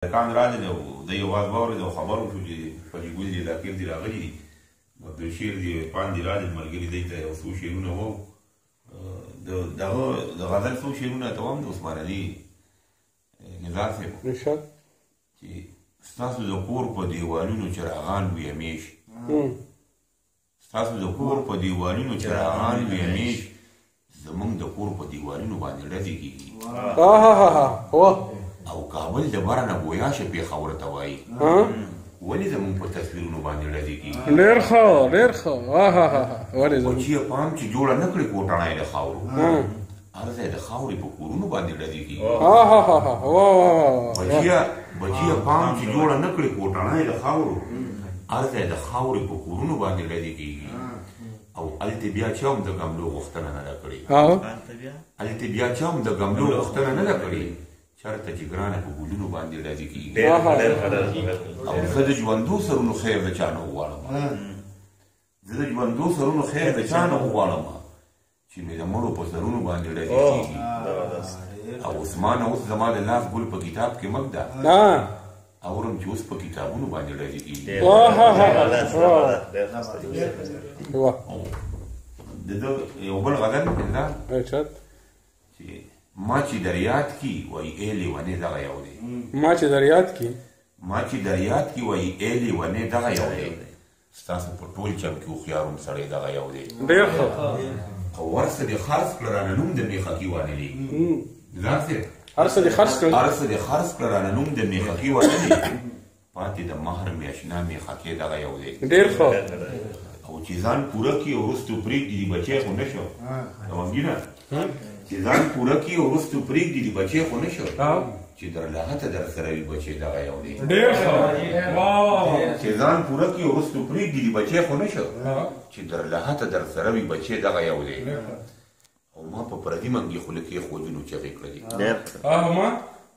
کان راځي د یو واز باور د خبرو شو چې په ګول دي ذکر دي راغلي د شیر دی باندې راځي ملګری دی ته اوس شیرونه وو د غزل څو شیرونه ته هم د عثمان علي نزار صاحب نشاد چې ستاسو د کور په دیوالونو چراغان وي همیش ستاسو د کور په دیوالونو چراغان وي همیش زمونږ د کور په دیوالونو باندې ډزې کېږي او کابل د بره نه ګویا شه پېښور ته وایي ولې زمونږ په تصویرونو باندې ډزې کېږي ډېر ښه ډېر ښه ولې خو چې یې پام چې جوړه نه کړې کوټڼه یې د خاورو هر ځای د خاورې په کورونو باندې ډزې کېږي بچیه پام چې جوړه نه کړې کوټڼه یې د خاورو هر ځای د خاورې په کورونو باندې ډزې کېږي او هلته بیا چا هم د ګملو غوښتنه نه ده کړې هلته بیا چا هم د ګملو غوښتنه نه ده کړې چېرته چې ګرانه په ګلونو باندې ډزې کېږي او زه د ژوندو سرونو خیر د چا نه وغواړم زه د ژوندو سرونو خیر د چا نه وغواړم چې مې د مړو په سرونو باندې ډزې کېږي او عثمان اوس زما د لاس ګل په کتاب کې مږ ده اورم چې اوس په کتابونو باندې ډزې کېږي د ده یو بل غزل پنځه چې ما چې در یاد کی وایي ای لیونې دغه یو دی ما چې در یاد کی وایي ای لیونې دغه یو دی ستاسو په ټول چم کې هوښیار سړی دغه یو دی ډېر ښه او ورڅه دې خرڅ کړه رانه نوم د میخکي وانه دی ځان صاحب هر څه دې خرڅ کړه رانه نوم د میخکي وانه دی پاتې د مهر مې اشنا میخکي دغه یو دی ډېر ښه او چې ځان پوره کړي او وروستو پرېږدي د بچی خو نه شو غمګینه چې ځان پوره کړي او وروستو پرېږدي د بچی خو نه شو چې در لحته در سره وي بچی دغه یو دی ډېر ښه چې ځان پوره کړي او وروستو پرېږدي د بچی خو نه شو چې در لحته در سره وي بچی دغه یو دی او ما په پردي منګې خوله کېښودلو چغې کړلې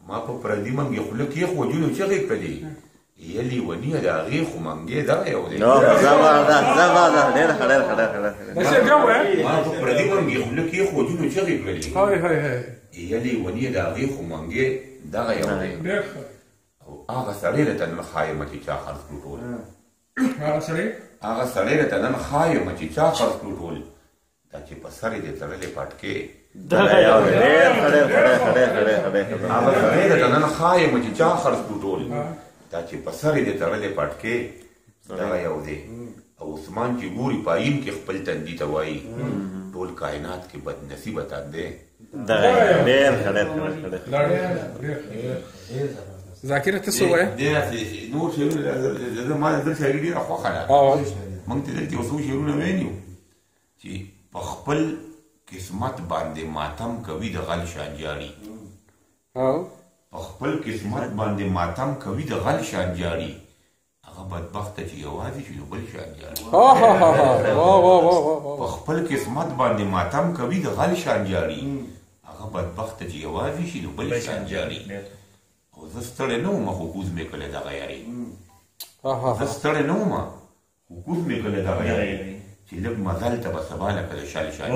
ما په پردي منګې خوله کېښودلو چغې کړلې یلی ونیه د هغې خو منګې دغه یو دی ما په پردي منګې خوله کېښودلو چغې کړلې یلی ونیه د هغې خو منګې دغه یو دی او هغه سړی راته نن ښایمه چې چا خرڅ کړو ټول هغه سړی راته نن ښایمه چې چا خرڅ کړو ټول دا چې په سر یې د تړلې پټکې هغه سړی راته نن ښایمه چې چا خرڅ کړو ټول دا چې په سر یې د تړلې پټکې دغه یو دی او عثمان چې ګوري په آیین کې خپل تندي ته وایي ټول کائنات کې بدنصیبه تن دی ذاکره ته څه وایې نور شعرونه ما د ده شاعري ډېره خوښه ده موږ ته دلته یو څو شعرونه ویلي وو چې په خپل قسمت باندې ماتم کوي د غل شان جاري په خپل قسمت باندې ماتم کوي د غل شان جاري هغه بدبخته چې یوازې شي نو بل شان جاري په خپل قسمت باندې ماتم کوي د غل شان جاري هغه بدبخته چې یوازې شي نو بل شان جاري او زه ستړی نه وم خو کوز مې کړی دغه یاري زه ستړی نه وم خو کوز مې کړی دغه یاري چې لږ مزل ته به سبا لکه د شال شان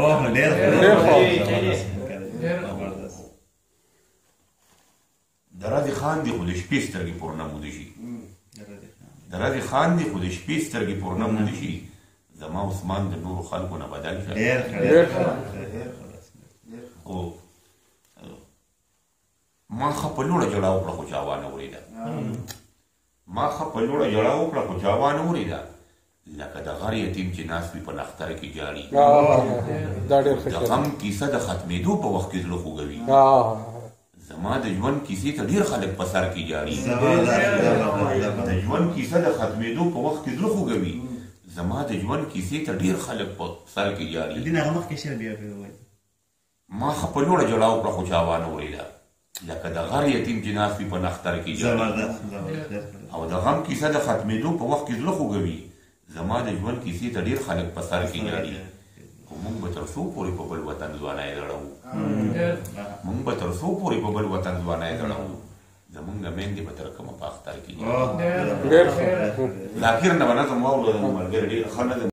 د رضې خان دی خو د شپې سترګې پورنه موده شي د رضې خان دی خو د شپې سترګې پورنه موده شي زما عثمان د نورو خلکو نه بدل شه خو ما ښه په لوړه جړه وکړه خو چا وانه ورېده ما ښه په لوړه جړه وکړه خو چا وانه ورېده لکه د غر یتیم چې ناست وي په نختره کې جاړي د غم کیسه د ختمېدو په وخت کې زړه خوږوي زما د ژوند کیسې ته ډېر خلک په سر کې جاړي د ژوند کیسه د ختمېدو په وخت کې زړه خوږوي زما د ژوند کیسې ته ډېر خلک په سر کې جاړي ما ښه په لوړه جړه وکړه خو چا وانه ورېده لکه د غر یتیم چې ناست وي په نختره کې جاړي او د غم کیسه د ختمېدو په وخت کې زړه خوږوي زما د ژوند کیسې ته ډېر خلک په سر کې جاړي خو موږ به تر څو پورې په بل وطن ځوانۍ لړوو موږ به تر څو پورې په بل وطن ځوانۍ لړوو زمونږ میندې به تر کومه په اختر کې ذاکر نه به نظم واورو ملګري ډېر ښه نظم